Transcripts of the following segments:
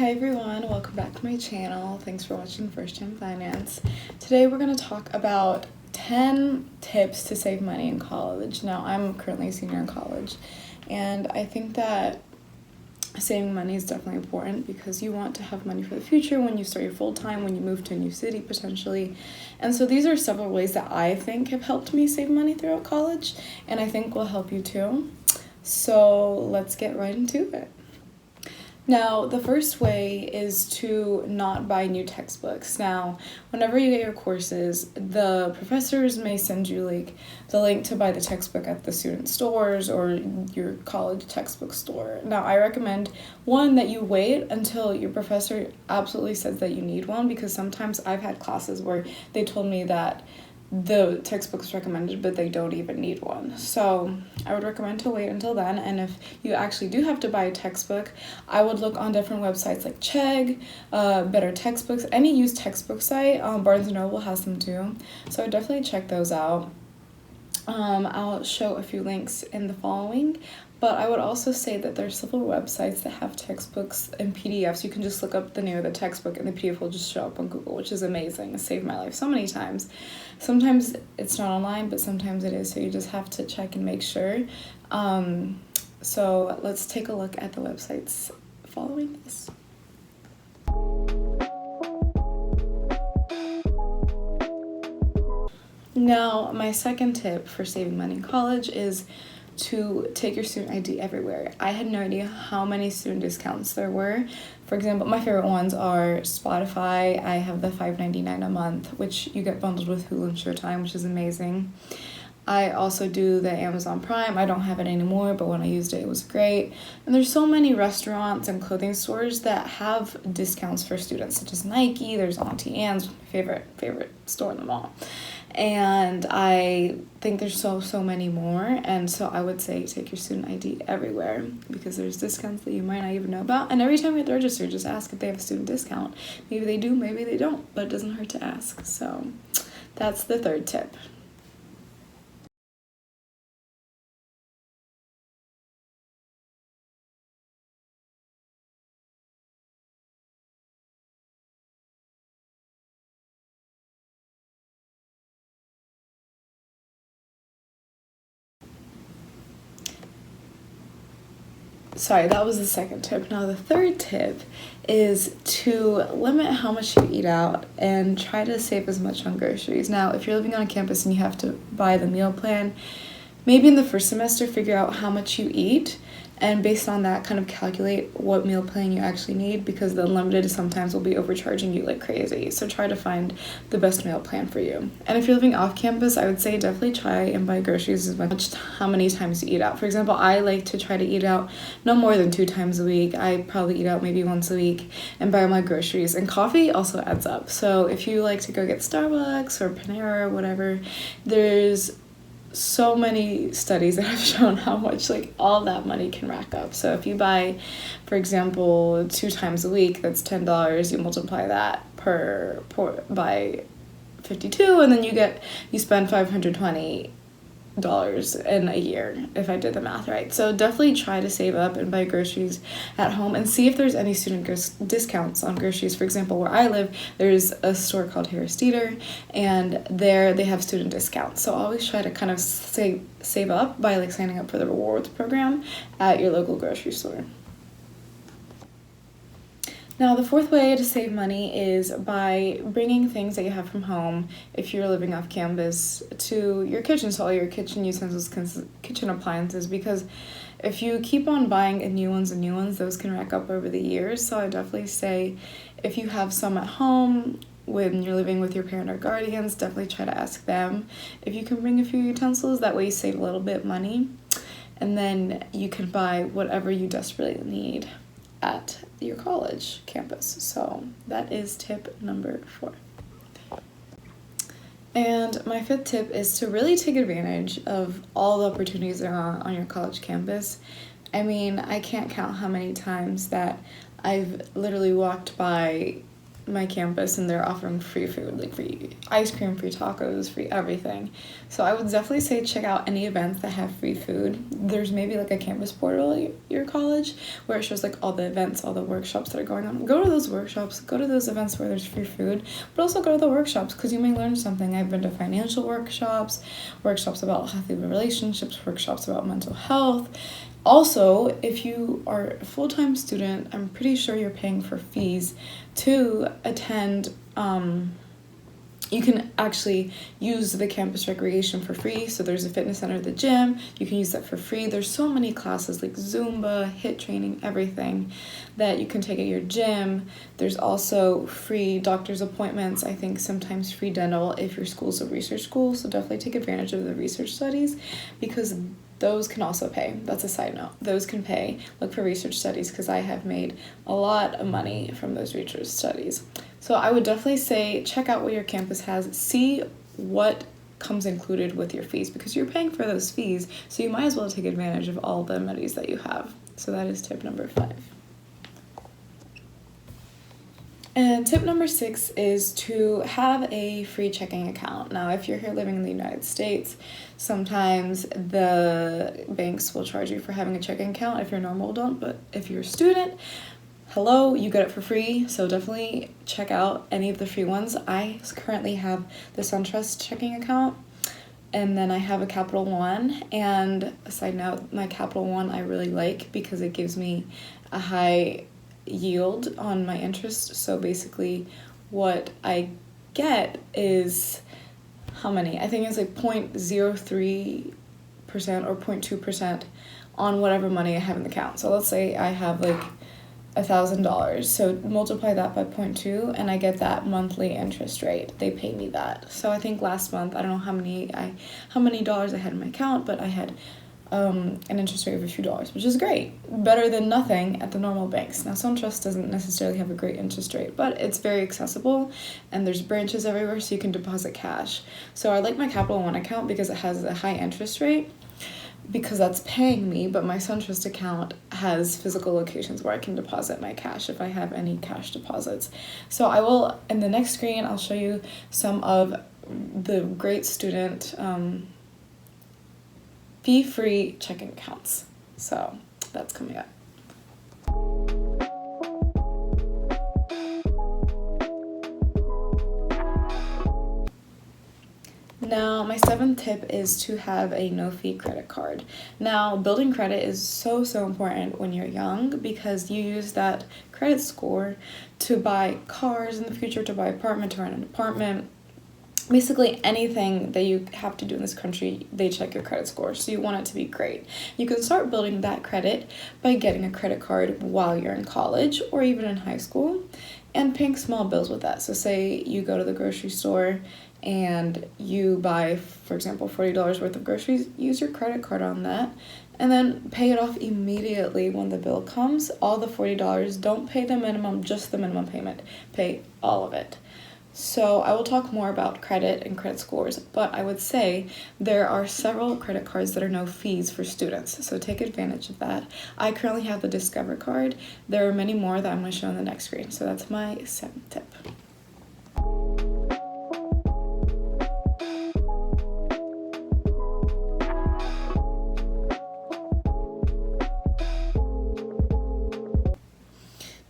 Hi everyone, welcome back to my channel. Thanks for watching First Time Finance. Today we're going to talk about 10 tips to save money in college. Now, I'm currently a senior in college, and I think that saving money is definitely important because you want to have money for the future when you start your full-time, when you move to a new city potentially. And so these are several ways that I think have helped me save money throughout college, and I think will help you too. So let's get right into it. Now, the first way is to not buy new textbooks. Now, whenever you get your courses, the professors may send you the link to buy the textbook at the student stores or your college textbook store. Now, I recommend one that you wait until your professor absolutely says that you need one, because sometimes I've had classes where they told me that the textbook is recommended, but they don't even need one. So I would recommend to wait until then. And if you actually do have to buy a textbook, I would look on different websites like Chegg, Better Textbooks, any used textbook site. Barnes & Noble has them too. So definitely check those out. I'll show a few links in the following, but I would also say that there's several websites that have textbooks and PDFs. You can just look up the name of the textbook and the PDF will just show up on Google, which is amazing. It saved my life so many times. Sometimes it's not online, but sometimes it is, so you just have to check and make sure. So let's take a look at the websites following this. Now, my second tip for saving money in college is to take your student ID everywhere. I had no idea how many student discounts there were. For example, my favorite ones are Spotify. I have the $5.99 a month, which you get bundled with Hulu and Showtime, which is amazing. I also do the Amazon Prime. I don't have it anymore, but when I used it was great. And there's so many restaurants and clothing stores that have discounts for students, such as Nike. There's Auntie Anne's, my favorite store in the mall. And I think there's so many more, and so I would say take your student ID everywhere because there's discounts that you might not even know about. And every time you have to register, just ask if they have a student discount. Maybe they do, maybe they don't, but it doesn't hurt to ask. So that's the third tip. Sorry, that was the second tip. Now the third tip is to limit how much you eat out and try to save as much on groceries. Now, if you're living on campus and you have to buy the meal plan, maybe in the first semester figure out how much you eat, and based on that kind of calculate what meal plan you actually need, because the unlimited sometimes will be overcharging you like crazy. So try to find the best meal plan for you. And if you're living off campus, I would say definitely try and buy groceries as much how many times you eat out. For example, I like to try to eat out no more than 2 times a week. I probably eat out maybe once a week and buy my groceries. And coffee also adds up. So if you like to go get Starbucks or Panera or whatever, there's so many studies that have shown how much all that money can rack up. So if you buy, for example, 2 times a week, that's $10. You multiply that by 52, and then you spend $520 in a year, if I did the math right. So definitely try to save up and buy groceries at home and see if there's any student discounts on groceries. For example, where I live, there's a store called Harris Teeter, and there they have student discounts. So always try to kind of save up by signing up for the rewards program at your local grocery store. Now, the fourth way to save money is by bringing things that you have from home, if you're living off campus, to your kitchen, so all your kitchen utensils, kitchen appliances, because if you keep on buying new ones, those can rack up over the years. So I definitely say if you have some at home, when you're living with your parent or guardians, definitely try to ask them if you can bring a few utensils. That way you save a little bit of money, and then you can buy whatever you desperately need at your college campus. So that is tip number 4. And my 5th tip is to really take advantage of all the opportunities that are on your college campus. I mean, I can't count how many times that I've literally walked by my campus and they're offering free food, like free ice cream, free tacos, free everything. So I would definitely say check out any events that have free food. There's maybe like a campus portal at your college where it shows like all the events, all the workshops that are going on. Go to those workshops, go to those events where there's free food, but also go to the workshops because you may learn something. I've been to financial workshops, workshops about healthy relationships, workshops about mental health. Also, if you are a full-time student, I'm pretty sure you're paying for fees to attend. You can actually use the campus recreation for free. So there's a fitness center, the gym. You can use that for free. There's so many classes like Zumba, HIIT training, everything that you can take at your gym. There's also free doctor's appointments. I think sometimes free dental if your school's a research school. So definitely take advantage of the research studies because those can also pay. That's a side note. Those can pay. Look for research studies because I have made a lot of money from those research studies. So I would definitely say check out what your campus has. See what comes included with your fees because you're paying for those fees. So you might as well take advantage of all the amenities that you have. So that is tip number 5. And tip number 6 is to have a free checking account. Now, if you're here living in the United States, sometimes the banks will charge you for having a checking account if you're normal don't, but if you're a student, hello, you get it for free. So definitely check out any of the free ones. I currently have the SunTrust checking account, and then I have a Capital One. And a side note, my Capital One I really like because it gives me a high yield on my interest. So basically what I get is how many? I think it's like 0.03% or 0.2% on whatever money I have in the account. So let's say I have like $1,000. So multiply that by 0.2 and I get that monthly interest rate. They pay me that. So I think last month, I don't know how many dollars I had in my account, but I had an interest rate of a few dollars, which is great. Better than nothing at the normal banks. Now, SunTrust doesn't necessarily have a great interest rate, but it's very accessible and there's branches everywhere so you can deposit cash. So I like my Capital One account because it has a high interest rate because that's paying me, but my SunTrust account has physical locations where I can deposit my cash if I have any cash deposits. So I will, in the next screen, I'll show you some of the great student fee-free checking accounts. So that's coming up. Now, my 7th tip is to have a no-fee credit card. Now, building credit is so important when you're young because you use that credit score to buy cars in the future, to buy apartment, to rent an apartment. Basically anything that you have to do in this country, they check your credit score, so you want it to be great. You can start building that credit by getting a credit card while you're in college or even in high school and paying small bills with that. So say you go to the grocery store and you buy, for example, $40 worth of groceries, use your credit card on that and then pay it off immediately when the bill comes. All the $40, don't pay the minimum, just the minimum payment. Pay all of it. So I will talk more about credit and credit scores, but I would say there are several credit cards that are no fees for students, so take advantage of that. I currently have the Discover card. There are many more that I'm going to show on the next screen, so that's my 7th tip.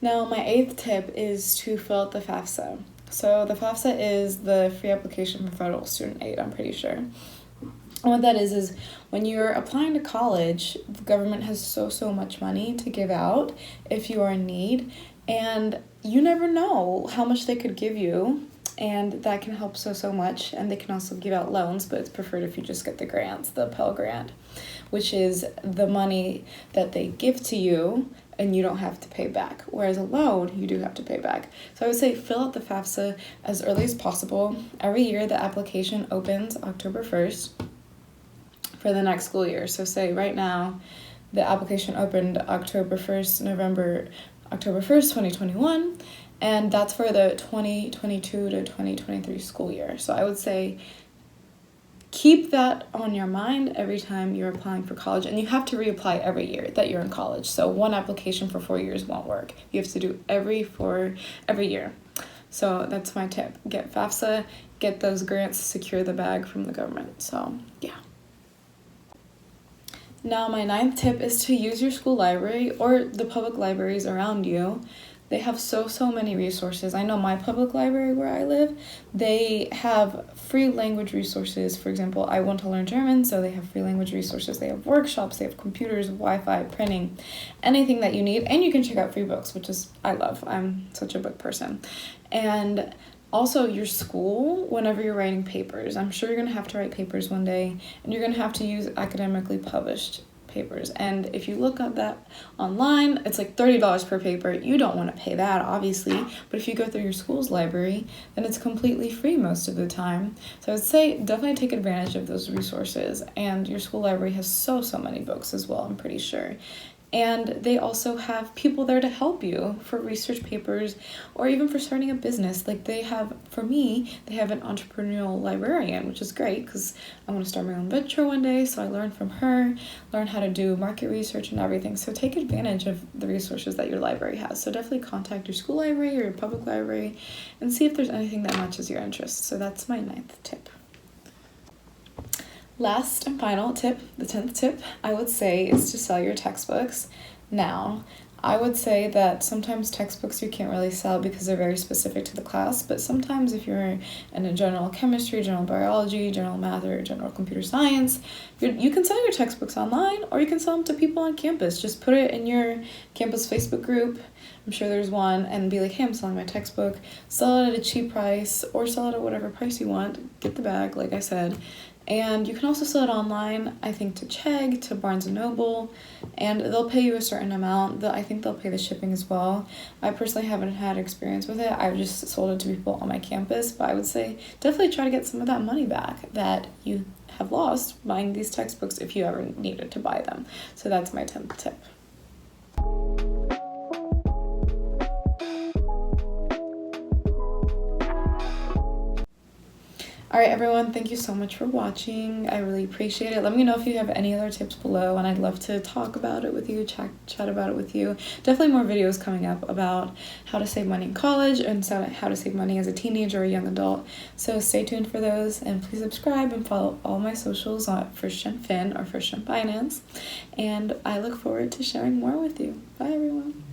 Now, my 8th tip is to fill out the FAFSA. So the FAFSA is the free application for federal student aid, I'm pretty sure. And what that is when you're applying to college, the government has so much money to give out if you are in need, and you never know how much they could give you, and that can help so much. And they can also give out loans, but it's preferred if you just get the grants, the Pell Grant, which is the money that they give to you and you don't have to pay back. Whereas a loan, you do have to pay back. So I would say fill out the FAFSA as early as possible. Every year the application opens October 1st for the next school year. So say right now the application opened October 1st, 2021, and that's for the 2022 to 2023 school year. So I would say keep that on your mind every time you're applying for college, and you have to reapply every year that you're in college. So one application for 4 years won't work. You have to do every year. So that's my tip. Get FAFSA, get those grants, secure the bag from the government. So yeah. Now my 9th tip is to use your school library or the public libraries around you. They have so many resources. I know my public library where I live, they have free language resources. For example, I want to learn German, so they have free language resources. They have workshops, they have computers, Wi-Fi, printing, anything that you need. And you can check out free books, which is, I love. I'm such a book person. And also your school, whenever you're writing papers, I'm sure you're going to have to write papers one day, and you're going to have to use academically published papers. And if you look at that online, it's like $30 per paper. You don't want to pay that, obviously, but if you go through your school's library, then it's completely free most of the time. So I would say definitely take advantage of those resources, and your school library has so many books as well, I'm pretty sure. And they also have people there to help you for research papers or even for starting a business. Like they have, for me, they have an entrepreneurial librarian, which is great because I want to start my own venture one day. So I learned from her, learn how to do market research and everything. So take advantage of the resources that your library has. So definitely contact your school library or your public library and see if there's anything that matches your interests. So that's my 9th tip. Last and final tip, the 10th tip, I would say is to sell your textbooks. Now, I would say that sometimes textbooks you can't really sell because they're very specific to the class, but sometimes if you're in a general chemistry, general biology, general math, or general computer science, you can sell your textbooks online or you can sell them to people on campus. Just put it in your campus Facebook group, I'm sure there's one, and be like, hey, I'm selling my textbook. Sell it at a cheap price or sell it at whatever price you want. Get the bag, like I said. And you can also sell it online, I think, to Chegg, to Barnes & Noble, and they'll pay you a certain amount. I think they'll pay the shipping as well. I personally haven't had experience with it. I've just sold it to people on my campus, but I would say definitely try to get some of that money back that you have lost buying these textbooks if you ever needed to buy them. So that's my 10th tip. All right, everyone, thank you so much for watching. I really appreciate it. Let me know if you have any other tips below, and I'd love to talk about it with you, chat about it with you. Definitely more videos coming up about how to save money in college and how to save money as a teenager or a young adult. So stay tuned for those, and please subscribe and follow all my socials on First Gen Fin or First Gen Finance. And I look forward to sharing more with you. Bye, everyone.